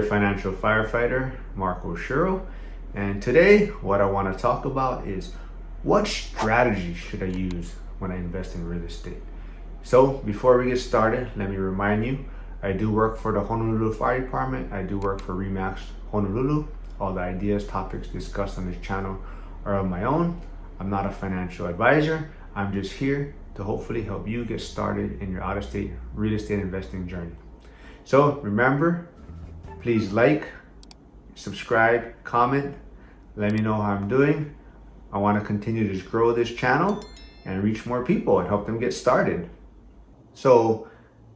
your financial firefighter, Mark Oshiro, and today what I want to talk about is what strategy should I use when I invest in real estate. So before we get started, let me remind you, I do work for the Honolulu Fire Department. I do work for RE/MAX Honolulu. All the ideas, topics discussed on this channel are of my own. I'm not a financial advisor. I'm just here to hopefully help you get started in your out-of-state real estate investing journey. So remember, please like, subscribe, comment, let me know how I'm doing. I want to continue to grow this channel and reach more people and help them get started. So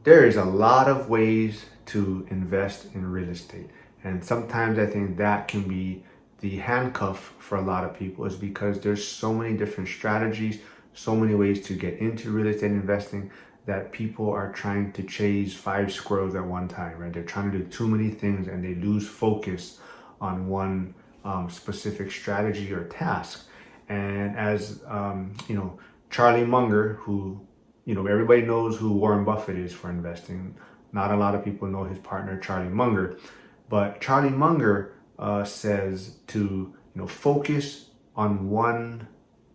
there is a lot of ways to invest in real estate. And sometimes I think that can be the handcuff for a lot of people, is because there's so many different strategies, so many ways to get into real estate investing that people are trying to chase 5 squirrels at one time, right? They're trying to do too many things and they lose focus on one specific strategy or task. And as Charlie Munger, who everybody knows who Warren Buffett is for investing. Not a lot of people know his partner Charlie Munger, but Charlie Munger says to focus on one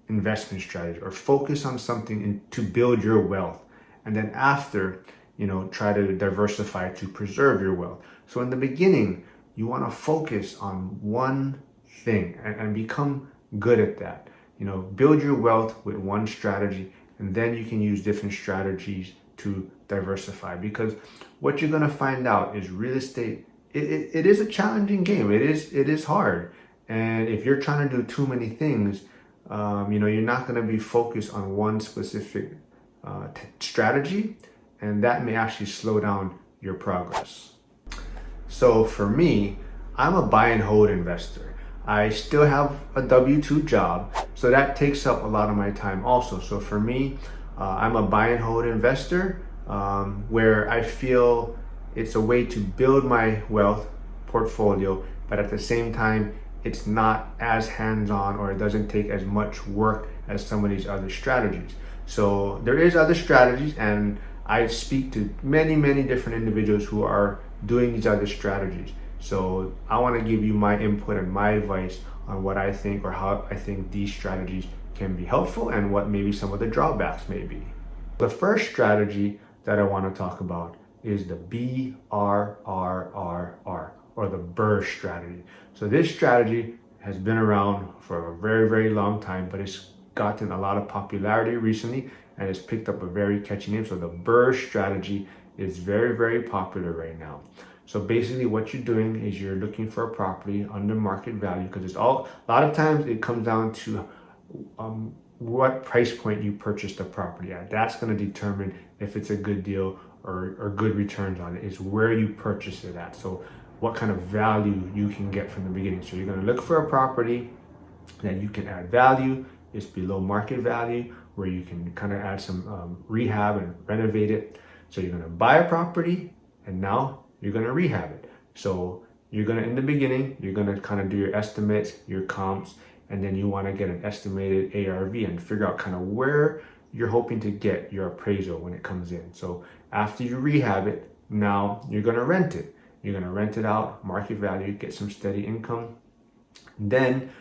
investment strategy or focus on something to build your wealth, and then after try to diversify to preserve your wealth. So in the beginning you want to focus on one thing and become good at that. Build your wealth with one strategy, and then you can use different strategies to diversify, because what you're going to find out is real estate, it is a challenging game. It is hard. And if you're trying to do too many things, you're not going to be focused on one specific strategy, and that may actually slow down your progress. So for me, I'm a buy and hold investor. I still have a W-2 job, so that takes up a lot of my time also. So for me, I'm a buy and hold investor, where I feel it's a way to build my wealth portfolio, but at the same time, it's not as hands-on, or it doesn't take as much work as some of these other strategies. So there is other strategies, and I speak to many, many different individuals who are doing these other strategies. So I want to give you my input and my advice on what I think, or how I think these strategies can be helpful, and what maybe some of the drawbacks may be. The first strategy that I want to talk about is the BRRRR, or the BRRRR strategy. So this strategy has been around for a very, very long time, but it's gotten a lot of popularity recently, and it's picked up a very catchy name. So the BRRRR strategy is very, very popular right now. So basically what you're doing is you're looking for a property under market value, because a lot of times it comes down to what price point you purchased the property at. That's going to determine if it's a good deal or good returns on it, is where you purchase it at. So what kind of value you can get from the beginning. So you're going to look for a property that you can add value. It's below market value, where you can kind of add some rehab and renovate it. So you're going to buy a property, and now you're going to rehab it. So you're going to, in the beginning, you're going to kind of do your estimates, your comps, and then you want to get an estimated ARV and figure out kind of where you're hoping to get your appraisal when it comes in. So after you rehab it, now you're going to rent it. You're going to rent it out, market value, get some steady income. Then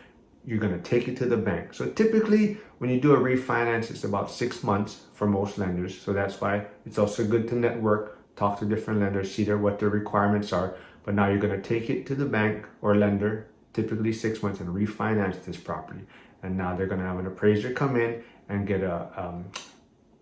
you're going to take it to the bank. So typically when you do a refinance, it's about 6 months for most lenders. So that's why it's also good to network, talk to different lenders, see what their requirements are. But now you're going to take it to the bank or lender, typically 6 months, and refinance this property. And now they're going to have an appraiser come in and get a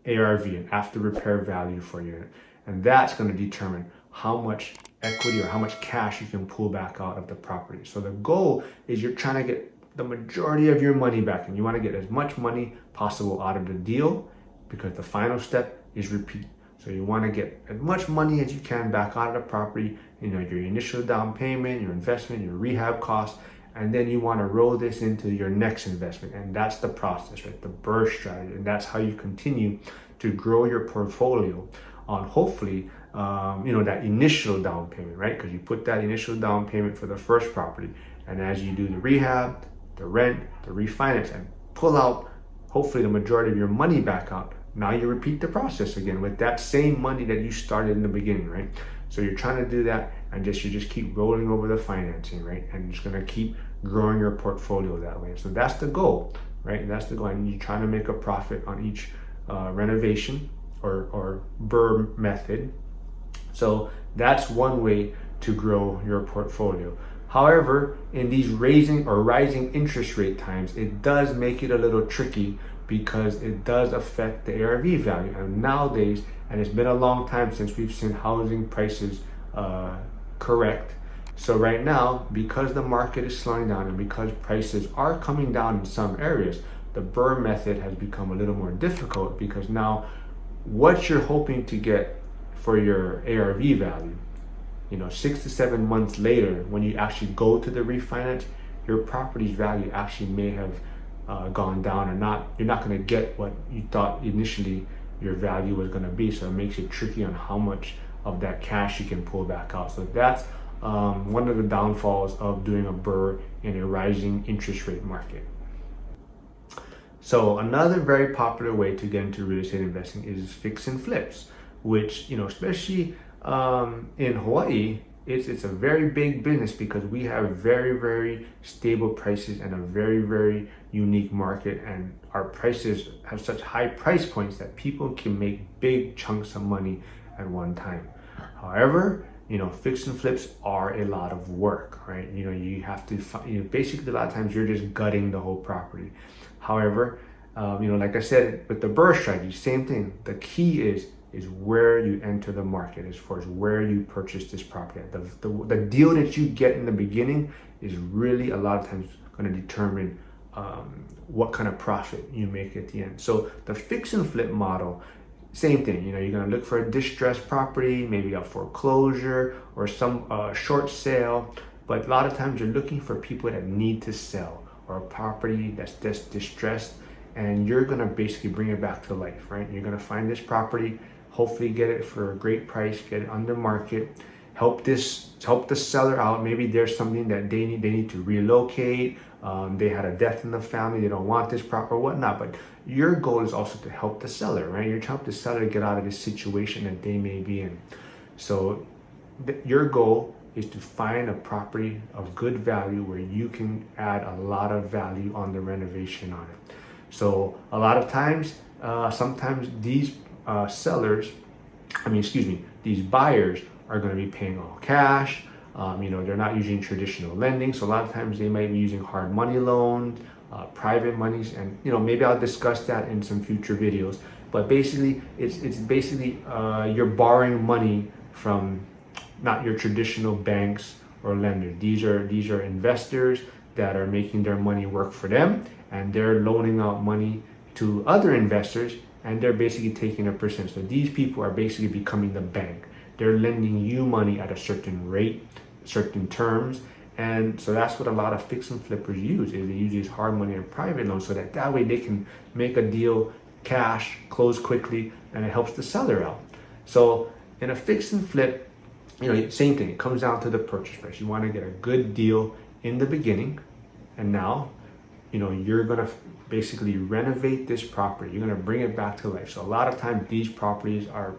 ARV, an after repair value for you. And that's going to determine how much equity or how much cash you can pull back out of the property. So the goal is you're trying to get the majority of your money back, and you want to get as much money possible out of the deal, because the final step is repeat. So you want to get as much money as you can back out of the property, your initial down payment, your investment, your rehab costs, and then you want to roll this into your next investment. And that's the process, right? The BRRRR strategy. And that's how you continue to grow your portfolio on hopefully, that initial down payment, right? Because you put that initial down payment for the first property. And as you do the rehab, the rent, the refinance, and pull out hopefully the majority of your money back out, now you repeat the process again with that same money that you started in the beginning, right? So you're trying to do that and you just keep rolling over the financing, right? And just gonna keep growing your portfolio that way. So that's the goal, right? That's the goal. And you're trying to make a profit on each renovation or BRRRR method. So that's one way to grow your portfolio. However, in these rising interest rate times, it does make it a little tricky because it does affect the ARV value. And nowadays, and it's been a long time since we've seen housing prices correct. So right now, because the market is slowing down and because prices are coming down in some areas, the BRRRR method has become a little more difficult because now what you're hoping to get for your ARV value, 6 to 7 months later, when you actually go to the refinance, your property's value actually may have gone down or not. You're not going to get what you thought initially your value was going to be. So it makes it tricky on how much of that cash you can pull back out. So that's one of the downfalls of doing a BRRRR in a rising interest rate market. So another very popular way to get into real estate investing is fix and flips, which, especially in Hawaii, it's a very big business because we have very, very stable prices and a very, very unique market, and our prices have such high price points that people can make big chunks of money at one time. However, fix and flips are a lot of work, right? You have to basically a lot of times you're just gutting the whole property. However, like I said, with the BRRRR strategy, same thing. The key is where you enter the market, as far as where you purchase this property. The deal that you get in the beginning is really a lot of times going to determine what kind of profit you make at the end. So the fix and flip model, same thing. You're going to look for a distressed property, maybe a foreclosure or some short sale. But a lot of times you're looking for people that need to sell, or a property that's just distressed, and you're going to basically bring it back to life, right? You're going to find this property, hopefully get it for a great price, get it under market, help the seller out. Maybe there's something that they need to relocate. They had a death in the family, they don't want this property or whatnot. But your goal is also to help the seller, right? You're trying to help the seller get out of this situation that they may be in. So your goal is to find a property of good value where you can add a lot of value on the renovation on it. So a lot of times, sometimes these these buyers are going to be paying all cash. They're not using traditional lending. So a lot of times they might be using hard money loans, private monies, and maybe I'll discuss that in some future videos. But basically, it's basically you're borrowing money from not your traditional banks or lenders. These are investors that are making their money work for them, and they're loaning out money to other investors, and they're basically taking a percent. So these people are basically becoming the bank. They're lending you money at a certain rate, certain terms, and so that's what a lot of fix and flippers use. Is they use these hard money and private loans so that way they can make a deal, cash, close quickly, and it helps the seller out. So in a fix and flip, same thing. It comes down to the purchase price. You want to get a good deal in the beginning, and now you're going to basically renovate this property. You're going to bring it back to life. So a lot of times these properties are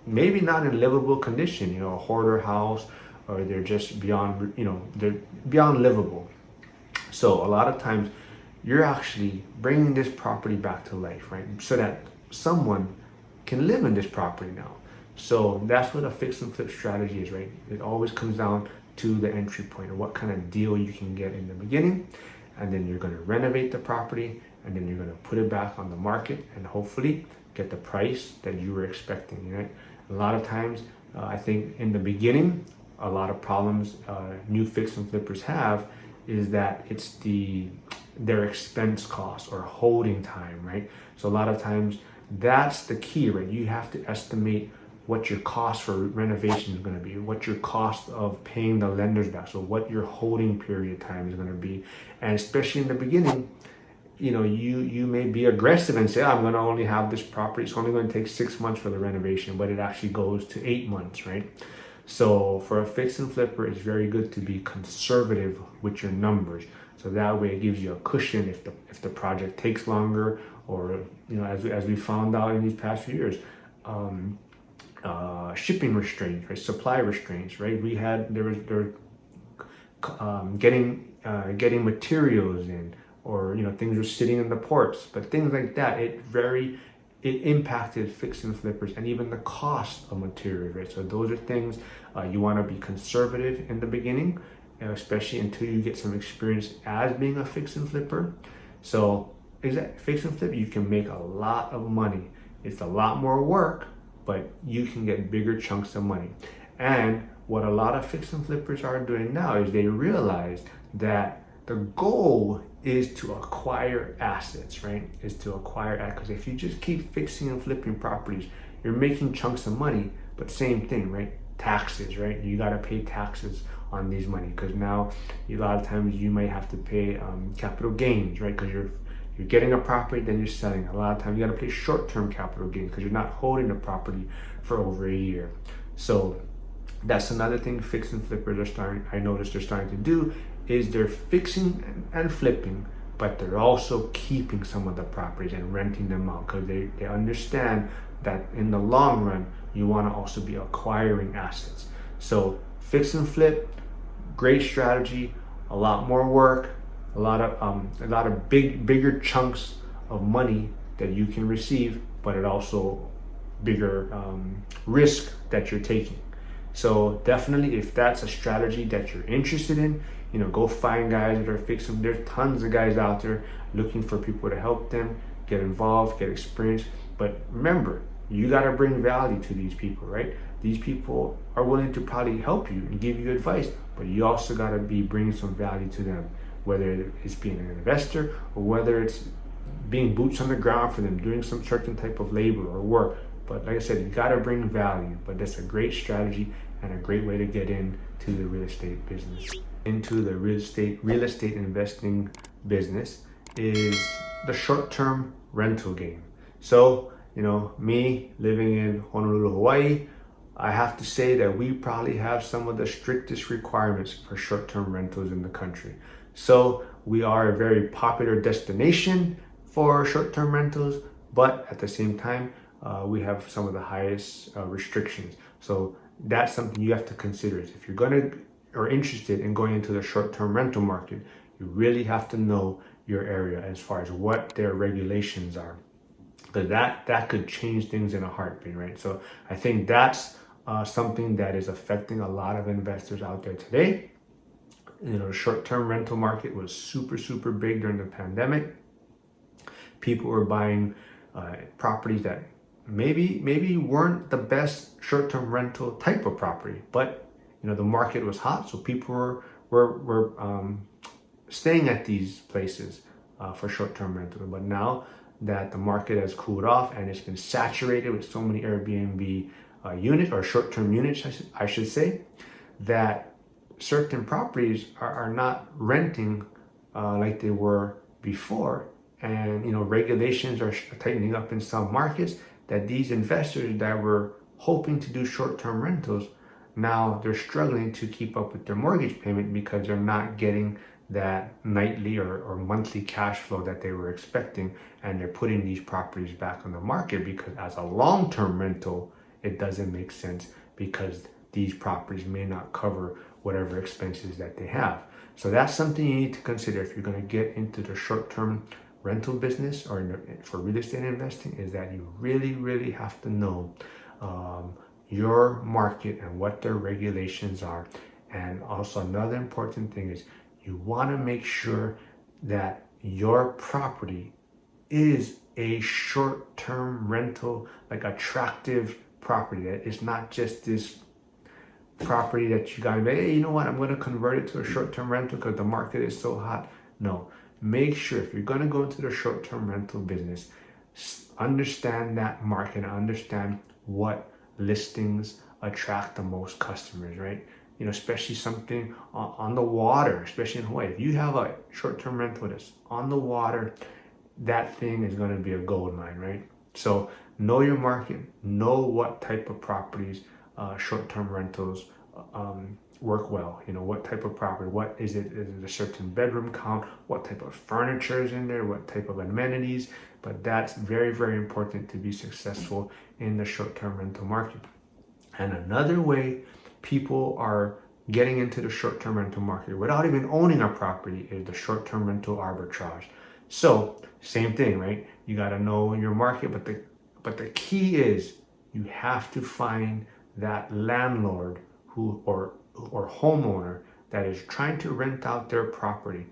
maybe not in livable condition, a hoarder house, or they're just beyond, they're beyond livable. So a lot of times you're actually bringing this property back to life, right? So that someone can live in this property now. So that's what a fix and flip strategy is, right? It always comes down to the entry point, or what kind of deal you can get in the beginning. And then you're going to renovate the property, and then you're going to put it back on the market and hopefully get the price that you were expecting, right? A lot of times, I think in the beginning, a lot of problems new fix and flippers have is that it's their expense cost or holding time, right? So a lot of times that's the key, right? You have to estimate what your cost for renovation is going to be, what your cost of paying the lenders back, so what your holding period time is going to be. And especially in the beginning, you may be aggressive and say, I'm going to only have this property, it's only going to take 6 months for the renovation, but it actually goes to 8 months, right? So for a fix and flipper, it's very good to be conservative with your numbers. So that way it gives you a cushion if the project takes longer, or as we found out in these past few years, shipping restraints, right? Supply restraints, right? There were getting materials in, or things were sitting in the ports, but things like that. It impacted fix and flippers, and even the cost of materials, right? So those are things you want to be conservative in the beginning, especially until you get some experience as being a fix and flipper. So fix and flip, you can make a lot of money. It's a lot more work, but you can get bigger chunks of money. And what a lot of fix and flippers are doing now is they realize that the goal is to acquire assets, right? Is to acquire assets. Because if you just keep fixing and flipping properties, you're making chunks of money, but same thing, right? Taxes, right? You got to pay taxes on these money, because now a lot of times you might have to pay capital gains, right? Because you're getting a property, then you're selling. A lot of times you got to pay short-term capital gains because you're not holding the property for over a year. So that's another thing fix and flippers I noticed they're starting to do, is they're fixing and flipping, but they're also keeping some of the properties and renting them out, because they understand that in the long run, you want to also be acquiring assets. So fix and flip, great strategy, a lot more work, a lot of bigger chunks of money that you can receive, but it also bigger risk that you're taking. So definitely, if that's a strategy that you're interested in, go find guys that are fixing. There's tons of guys out there looking for people to help them get involved, get experience. But remember, you got to bring value to these people, right? These people are willing to probably help you and give you advice, but you also got to be bringing some value to them, whether it's being an investor or whether it's being boots on the ground for them, doing some certain type of labor or work. But like I said, you got to bring value. But that's a great strategy and a great way to get into the real estate business. Into the real estate investing business is the short-term rental game. So, me living in Honolulu, Hawaii, I have to say that we probably have some of the strictest requirements for short-term rentals in the country. So we are a very popular destination for short-term rentals, but at the same time, we have some of the highest restrictions. So that's something you have to consider. Is if you're interested in going into the short-term rental market, you really have to know your area as far as what their regulations are, because that could change things in a heartbeat, right? So I think that's something that is affecting a lot of investors out there today. The short-term rental market was super big during the pandemic. People were buying properties that maybe weren't the best short-term rental type of property, but the market was hot, so people were staying at these places for short-term rental. But now that the market has cooled off and it's been saturated with so many Airbnb units, or short-term units, I should say, that certain properties are not renting like they were before, and regulations are tightening up in some markets, that these investors that were hoping to do short-term rentals, now they're struggling to keep up with their mortgage payment because they're not getting that nightly or monthly cash flow that they were expecting, and they're putting these properties back on the market because as a long-term rental, it doesn't make sense, because these properties may not cover whatever expenses that they have. So that's something you need to consider if you're going to get into the short-term rental business or for real estate investing, is that you really have to know your market and what their regulations are. And also another important thing is you want to make sure that your property is a short-term rental, like attractive property, that it's not just this property that you gotta be, hey, you know what, I'm going to convert it to a short-term rental because the market is so hot. No, make sure if you're going to go into the short-term rental business, understand that market, understand what listings attract the most customers, right? Especially something on the water, especially in Hawaii. If you have a short-term rental that's on the water, that thing is going to be a gold mine, right? So know your market, know what type of properties, short-term rentals work well. What type of property, what is it? Is it a certain bedroom count? What type of furniture is in there? What type of amenities? But that's very important to be successful in the short-term rental market. And another way people are getting into the short-term rental market without even owning a property is the short-term rental arbitrage. So same thing, right? You got to know your market, but the key is you have to find that landlord or homeowner that is trying to rent out their property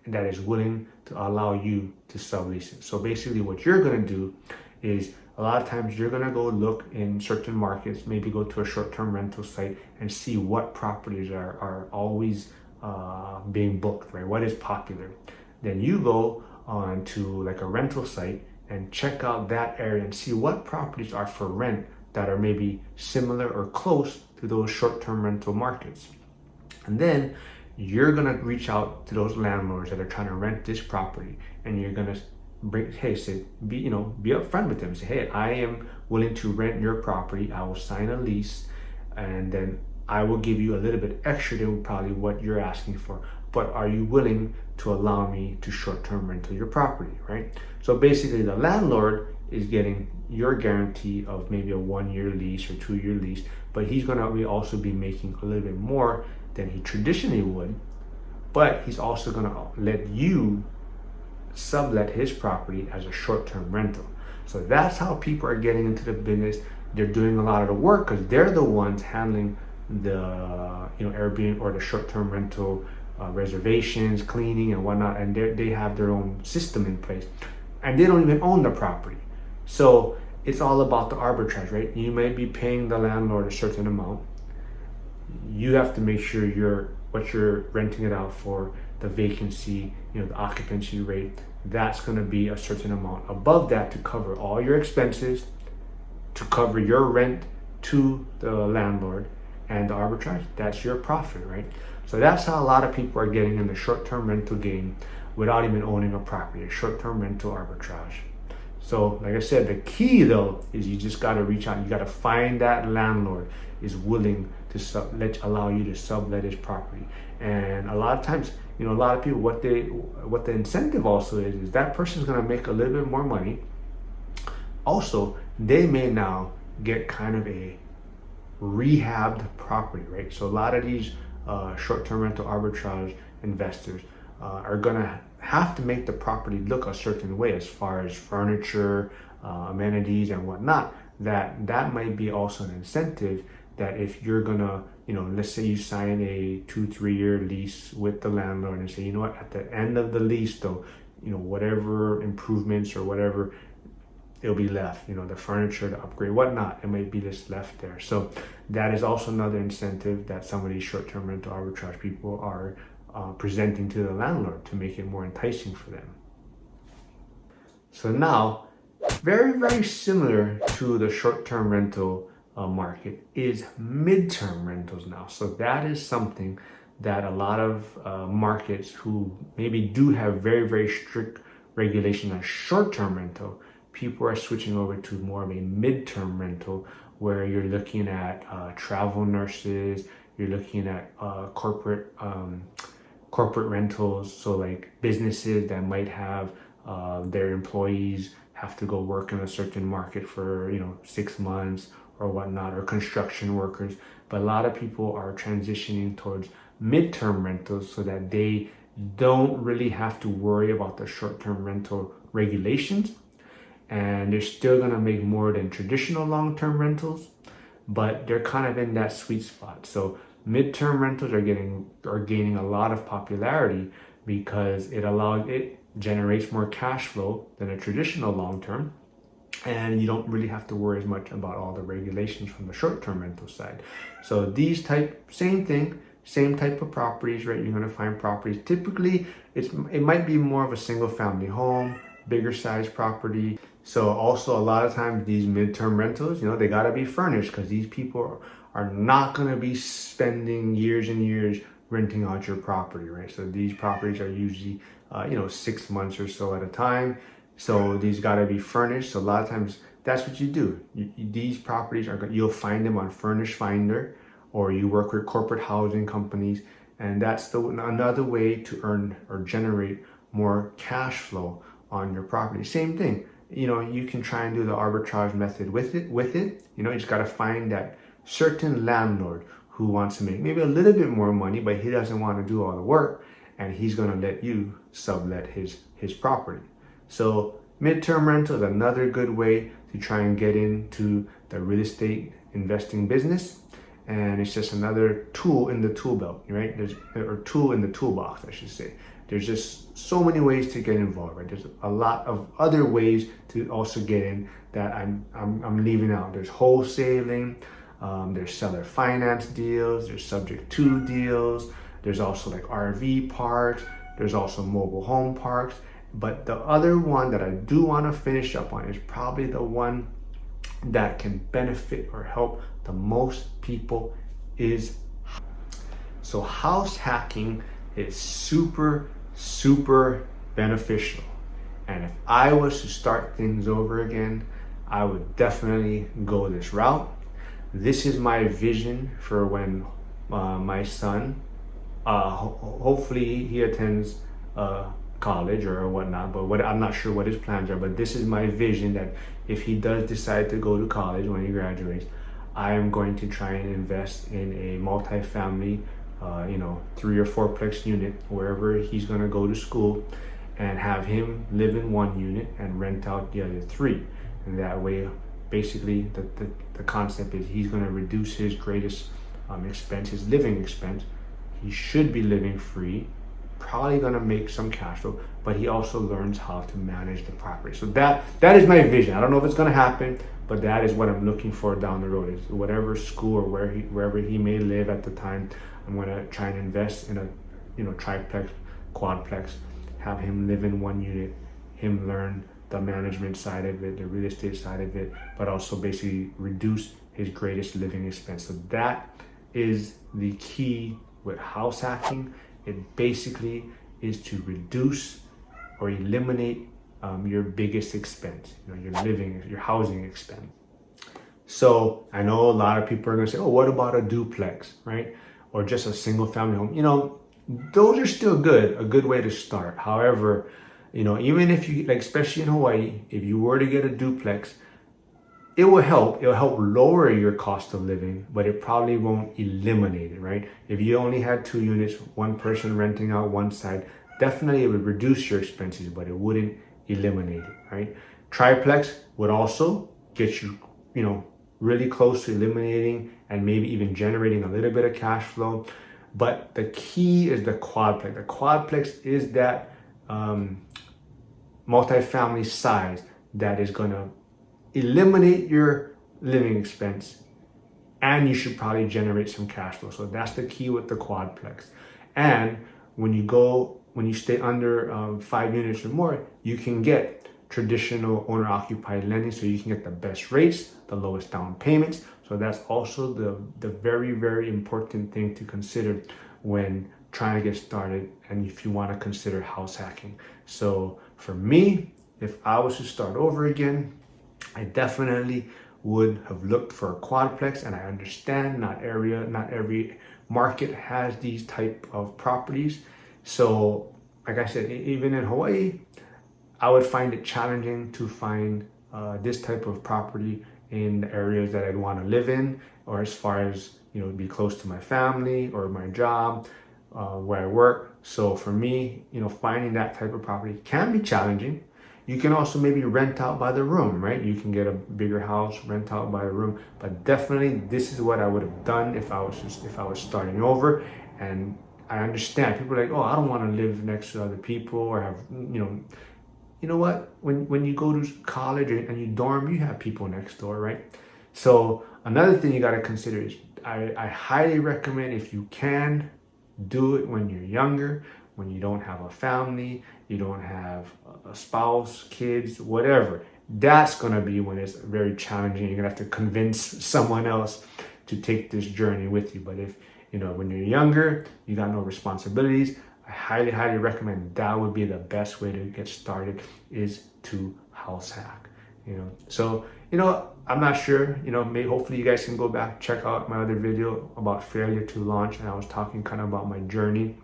and that is willing to allow you to sublease it. So basically what you're going to do is a lot of times you're going to go look in certain markets, maybe go to a short-term rental site and see what properties are always being booked, right? What is popular. Then you go on to like a rental site and check out that area and see what properties are for rent that are maybe similar or close to those short-term rental markets. And then you're going to reach out to those landlords that are trying to rent this property, and you're going to be upfront with them. Say, hey, I am willing to rent your property. I will sign a lease, and then I will give you a little bit extra than probably what you're asking for. But are you willing to allow me to short-term rental your property, right? So basically, the landlord is getting your guarantee of maybe a 1-year lease or 2-year lease, but he's going to also be making a little bit more than he traditionally would. But he's also going to let you sublet his property as a short-term rental. So that's how people are getting into the business. They're doing a lot of the work because they're the ones handling the Airbnb or the short-term rental reservations, cleaning and whatnot, and they have their own system in place, and they don't even own the property. So it's all about the arbitrage, right? You may be paying the landlord a certain amount. You have to make sure what you're renting it out for, the vacancy, the occupancy rate, that's going to be a certain amount above that to cover all your expenses, to cover your rent to the landlord, and the arbitrage, that's your profit, right? So that's how a lot of people are getting in the short-term rental game without even owning a property, a short-term rental arbitrage. So like I said, the key though is you just got to reach out. You got to find that landlord is willing to allow you to sublet his property. And a lot of times, a lot of people, what the incentive also is that person's going to make a little bit more money. Also, they may now get kind of a rehabbed property, right? So a lot of these short-term rental arbitrage investors are going to have to make the property look a certain way as far as furniture, amenities and whatnot. That might be also an incentive that if you're gonna, let's say you sign a 2-3 year lease with the landlord and say, at the end of the lease though, whatever improvements or whatever, it'll be left, the furniture, the upgrade, whatnot, it might be just left there. So that is also another incentive that some of these short-term rental arbitrage people are presenting to the landlord to make it more enticing for them. So now, very, very similar to the short-term rental market is midterm rentals now. So that is something that a lot of markets who maybe do have very, very strict regulation on short-term rental, people are switching over to more of a midterm rental where you're looking at travel nurses, you're looking at corporate rentals. So like businesses that might have their employees have to go work in a certain market for 6 months or whatnot, or construction workers. But a lot of people are transitioning towards midterm rentals so that they don't really have to worry about the short-term rental regulations, and they're still going to make more than traditional long-term rentals, but they're kind of in that sweet spot. So midterm rentals are gaining a lot of popularity because it generates more cash flow than a traditional long-term, and you don't really have to worry as much about all the regulations from the short-term rental side. So these same type of properties, right? You're going to find properties. Typically, it might be more of a single-family home, bigger size property. So also a lot of times these midterm rentals, they got to be furnished because these people are not going to be spending years and years renting out your property, right? So these properties are usually 6 months or so at a time. So these got to be furnished. So a lot of times that's what you do. These properties you'll find them on Furnish Finder, or you work with corporate housing companies, and that's another way to earn or generate more cash flow on your property. Same thing. You can try and do the arbitrage method with it. You just got to find that certain landlord who wants to make maybe a little bit more money, but he doesn't want to do all the work, and he's going to let you sublet his property. So midterm rental is another good way to try and get into the real estate investing business. And it's just another tool in the tool belt, right? Or tool in the toolbox, I should say. There's just so many ways to get involved, right? There's a lot of other ways to also get in that I'm leaving out. There's wholesaling, there's seller finance deals, there's subject to deals, there's also like RV parks, there's also mobile home parks. But the other one that I do want to finish up on is probably the one that can benefit or help the most people is. So house hacking is super beneficial. And if I was to start things over again, I would definitely go this route. This is my vision for when my son, hopefully he attends college or whatnot, but I'm not sure what his plans are, but this is my vision that if he does decide to go to college when he graduates, I am going to try and invest in a multifamily 3 or 4plex unit wherever he's going to go to school, and have him live in one unit and rent out the other 3. And that way, basically the concept is he's going to reduce his greatest expense, his living expense. He should be living free, probably going to make some cash flow, but he also learns how to manage the property. So that is my vision. I don't know if it's going to happen, but that is what I'm looking for down the road. Is whatever school or wherever he may live at the time, I'm going to try and invest in a triplex, quadplex, have him live in one unit, him learn the management side of it, the real estate side of it, but also basically reduce his greatest living expense. So that is the key with house hacking. It basically is to reduce or eliminate your biggest expense, your housing expense. So I know a lot of people are going to say, oh, what about a duplex, right? Or just a single family home? Those are still a good way to start. However, even if you, especially in Hawaii, if you were to get a duplex, it'll help lower your cost of living, but it probably won't eliminate it, right? If you only had 2 units, one person renting out one side, definitely it would reduce your expenses, but it wouldn't eliminate it, right? Triplex would also get you, really close to eliminating and maybe even generating a little bit of cash flow. But the key is the quadplex. The quadplex is that multifamily size that is going to eliminate your living expense, and you should probably generate some cash flow. So that's the key with the quadplex. And when you stay under 5 units or more, you can get traditional owner-occupied lending, so you can get the best rates, the lowest down payments. So that's also the very important thing to consider when trying to get started, and if you want to consider house hacking. So for me, if I was to start over again, I definitely would have looked for a quadplex. And I understand not every market has these type of properties. So like I said, even in Hawaii, I would find it challenging to find this type of property in the areas that I'd want to live in, or as far as be close to my family or my job, where I work. So for me, finding that type of property can be challenging. You can also maybe rent out by the room, right? You can get a bigger house, rent out by the room. But definitely, this is what I would have done if I was starting over. And I understand people are like, oh, I don't want to live next to other people or have, you know what? When you go to college and you dorm, you have people next door, right? So another thing you got to consider is I highly recommend, if you can, do it when you're younger, when you don't have a family, you don't have a spouse, kids, whatever. That's going to be when it's very challenging. You're going to have to convince someone else to take this journey with you. But if, when you're younger, you got no responsibilities, I highly recommend that would be the best way to get started, is to house hack. So I'm not sure, hopefully you guys can go back, check out my other video about failure to launch, and I was talking kind of about my journey.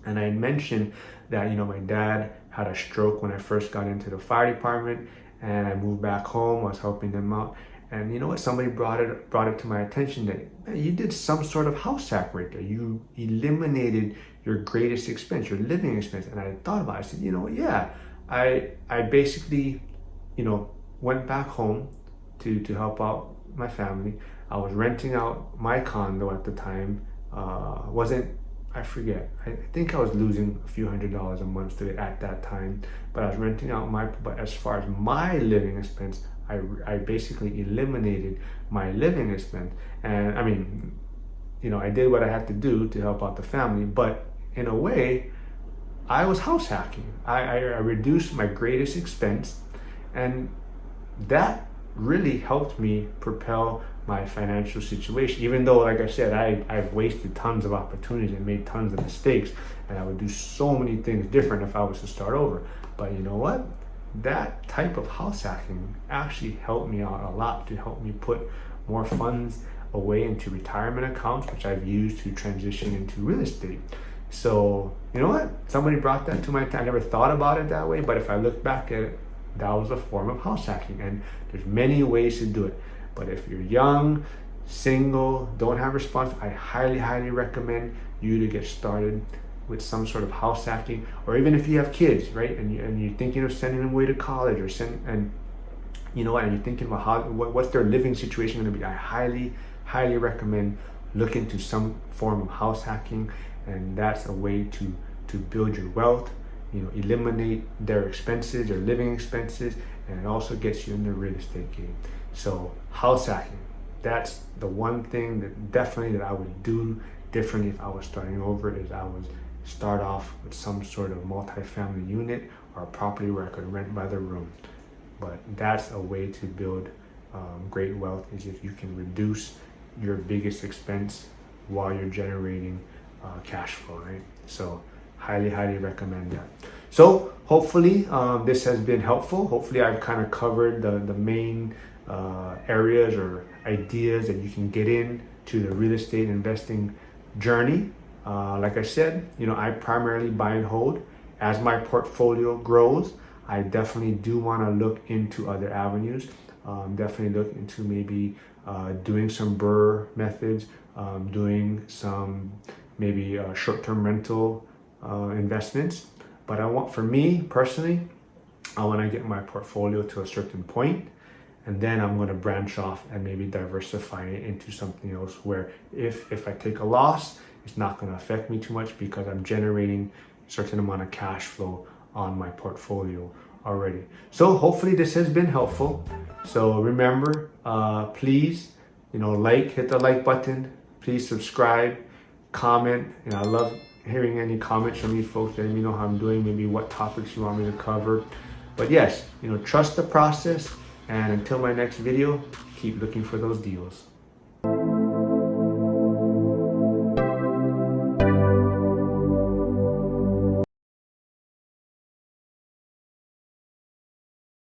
And I mentioned that my dad had a stroke when I first got into the fire department, and I moved back home. I was helping them out, And you know what? Somebody brought it to my attention that, man, you did some sort of house hack right there. You eliminated your greatest expense, your living expense. And I thought about it. I said, you know what? Yeah, I basically, went back home to help out my family. I was renting out my condo at the time. I forget. I think I was losing a few $100s a month to it at that time. But I was renting out but as far as my living expense, I basically eliminated my living expense. And I mean, I did what I had to do to help out the family, but in a way, I was house hacking. I reduced my greatest expense, and that really helped me propel my financial situation. Even though, like I said, I've wasted tons of opportunities and made tons of mistakes, and I would do so many things different if I was to start over. But you know what? That type of house hacking actually helped me out a lot to help me put more funds away into retirement accounts, which I've used to transition into real estate. So, you know what? Somebody brought that to my attention. I never thought about it that way, but if I look back at it, that was a form of house hacking, and there's many ways to do it. But if you're young, single, don't have response, I highly recommend you to get started with some sort of house hacking. Or even if you have kids, right, and you're thinking of sending them away to college, and you're thinking about what's their living situation going to be, I highly recommend looking into some form of house hacking. And that's a way to build your wealth, eliminate their expenses, their living expenses, and it also gets you in the real estate game. So house hacking, that's the one thing that I would do differently if I was starting over, is I would start off with some sort of multifamily unit or a property where I could rent by the room. But that's a way to build great wealth, is if you can reduce your biggest expense while you're generating cash flow, right? So highly recommend that. So hopefully this has been helpful. Hopefully I've kind of covered the main areas or ideas that you can get into the real estate investing journey. Like I said, I primarily buy and hold. As my portfolio grows, I definitely do want to look into other avenues. Definitely look into maybe doing some BRRRR methods, doing some maybe short-term rental investments. But for me personally, I want to get my portfolio to a certain point, and then I'm going to branch off and maybe diversify it into something else where if I take a loss, it's not going to affect me too much because I'm generating a certain amount of cash flow on my portfolio already. So hopefully this has been helpful. So remember, please, hit the like button. Please subscribe, comment. I love hearing any comments from you folks. Let me know how I'm doing, maybe what topics you want me to cover. But yes, trust the process. And until my next video, keep looking for those deals.